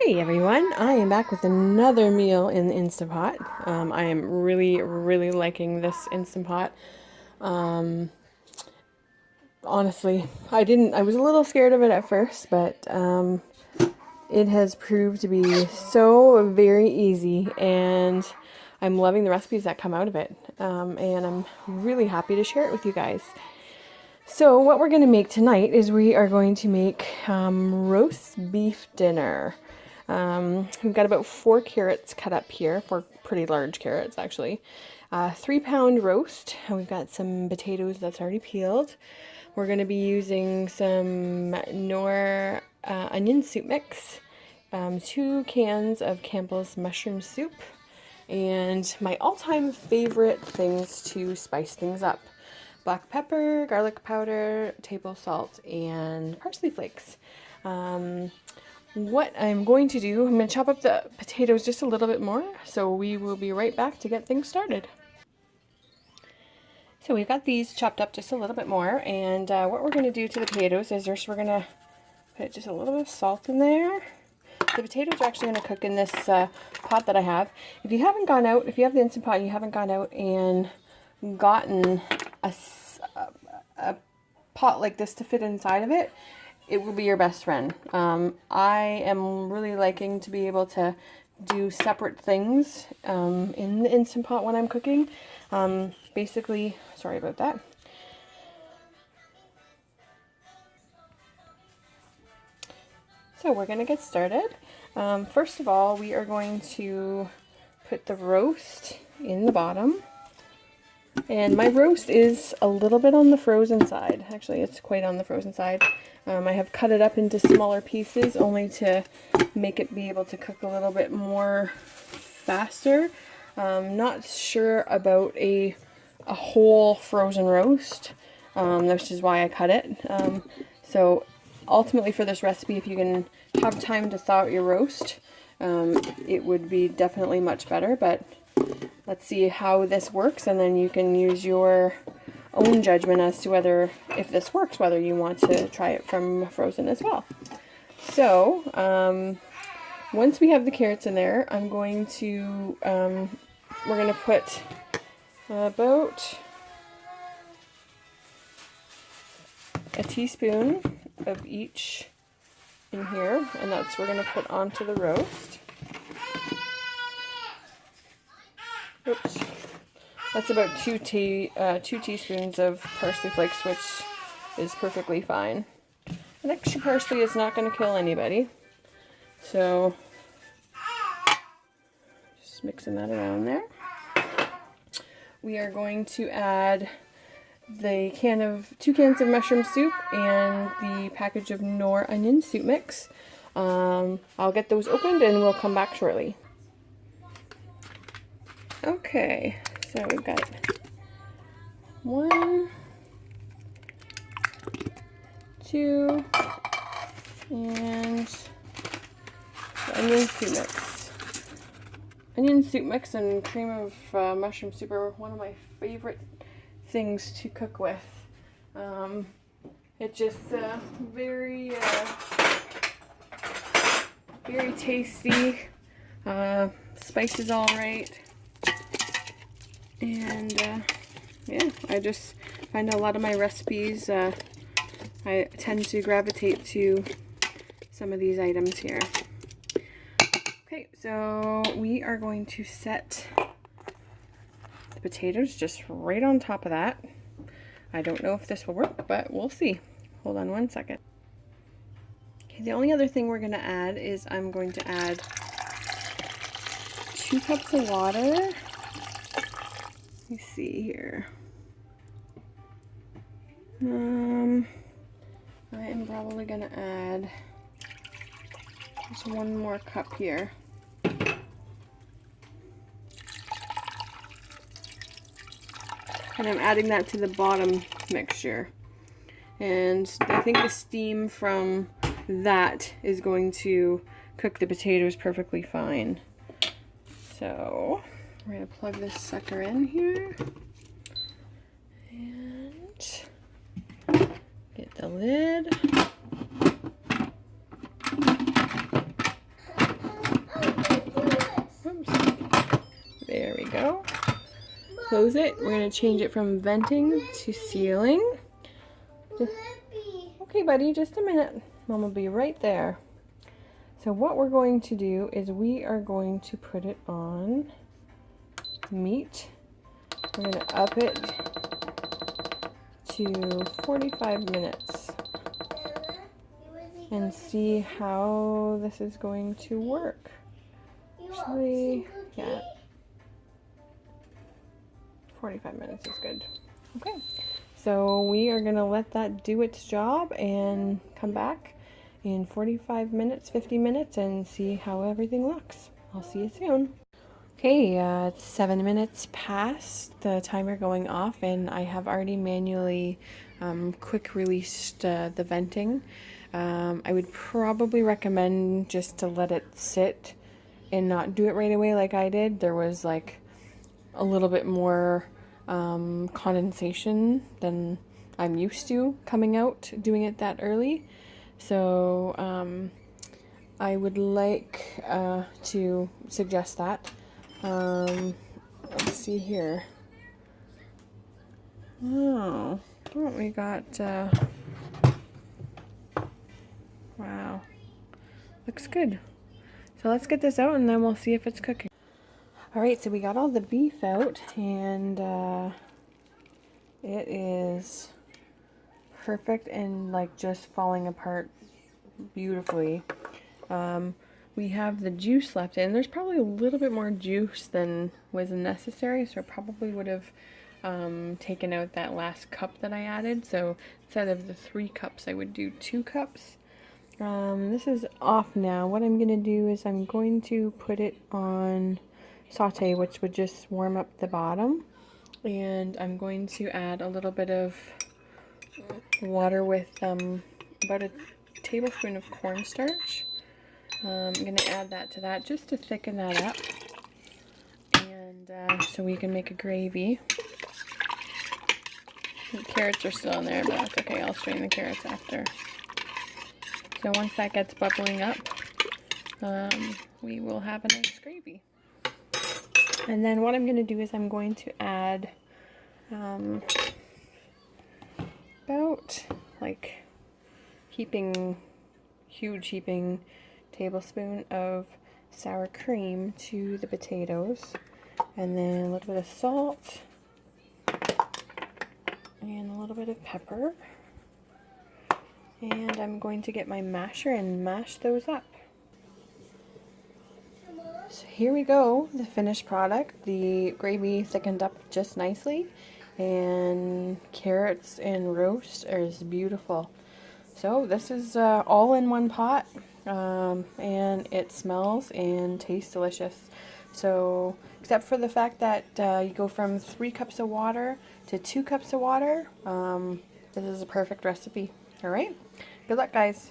Hey everyone, I am back with another meal in the Instant Pot. I am really liking this Instant Pot. Um, Honestly, I was a little scared of it at first, but it has proved to be so very easy, and I'm loving the recipes that come out of it. And I'm really happy to share it with you guys. So what we're going to make tonight is we are going to make roast beef dinner. We've got about 4 carrots cut up here, 4 pretty large carrots actually. 3-pound roast, and we've got some potatoes that's already peeled. We're going to be using some Knorr onion soup mix, 2 cans of Campbell's mushroom soup, and my all-time favorite things to spice things up: black pepper, garlic powder, table salt, and parsley flakes. What I'm going to do, I'm going to chop up the potatoes just a little bit more, so we will be right back to get things started. So we've got these chopped up just a little bit more, and what we're going to do to the potatoes is we're going to put just a little bit of salt in there. The potatoes are actually going to cook in this pot that I have. If you haven't gone out, if you have the Instant Pot and you haven't gone out and gotten a pot like this to fit inside of it, it will be your best friend. I am really liking to be able to do separate things in the Instant Pot when I'm cooking. Basically, sorry about that. So we're going to get started. First of all, we are going to put the roast in the bottom. And my roast is a little bit on the frozen side. Actually, it's quite on the frozen side. I have cut it up into smaller pieces only to make it be able to cook a little bit more faster. Not sure about a whole frozen roast, which is why I cut it. So ultimately for this recipe, if you can have time to thaw out your roast, it would be definitely much better, but let's see how this works, and then you can use your own judgment as to whether, if this works, whether you want to try it from frozen as well. So, once we have the carrots in there, I'm going to, we're going to put about a teaspoon of each in here, and we're going to put onto the roast. Oops. That's about 2 teaspoons of parsley flakes, which is perfectly fine. An extra parsley is not going to kill anybody. So, just mixing that around there. We are going to add the 2 cans of mushroom soup and the package of Knorr onion soup mix. I'll get those opened and we'll come back shortly. Okay, so we've got 1, 2, and the onion soup mix. Onion soup mix and cream of mushroom soup are one of my favorite things to cook with. It's just very tasty. Spice is all right. And yeah, I just find a lot of my recipes, I tend to gravitate to some of these items here. Okay, so we are going to set the potatoes just right on top of that. I don't know if this will work, but we'll see. Hold on one second. Okay, the only other thing we're going to add is I'm going to add 2 cups of water. Let me see here. I am probably going to add just 1 more cup here. And I'm adding that to the bottom mixture. And I think the steam from that is going to cook the potatoes perfectly fine. So we're going to plug this sucker in here and get the lid. go. Close it. We're going to change it from venting to sealing. Okay, buddy, just a minute. Mom will be right there. So what we're going to do is we are going to put it on meat. We're going to up it to 45 minutes and see how this is going to work. Actually, yeah, 45 minutes is good. Okay, so we are going to let that do its job and come back in 45 minutes, 50 minutes, and see how everything looks. I'll see you soon. Okay, it's 7 minutes past the timer going off, and I have already manually quick released the venting. I would probably recommend just to let it sit and not do it right away like I did. There was like a little bit more condensation than I'm used to coming out doing it that early. So I would like to suggest that. Let's see here. Oh, we got, wow, looks good. So let's get this out and then we'll see if it's cooking. Alright, so we got all the beef out, and it is perfect and like just falling apart beautifully. We have the juice left in. There's probably a little bit more juice than was necessary, so I probably would have taken out that last cup that I added. So instead of the 3 cups, I would do 2 cups. This is off now. What I'm going to do is I'm going to put it on saute, which would just warm up the bottom. And I'm going to add a little bit of water with about a tablespoon of cornstarch. I'm going to add that to that just to thicken that up. And so we can make a gravy. The carrots are still in there, but that's okay. I'll strain the carrots after. So once that gets bubbling up, we will have a nice gravy. And then what I'm going to do is I'm going to add about like huge heaping tablespoon of sour cream to the potatoes, and then a little bit of salt and a little bit of pepper. And I'm going to get my masher and mash those up. So here we go, the finished product. The gravy thickened up just nicely, and carrots and roast is beautiful. So this is all in one pot, and it smells and tastes delicious. So except for the fact that you go from 3 cups of water to 2 cups of water, this is a perfect recipe. All right, good luck, guys.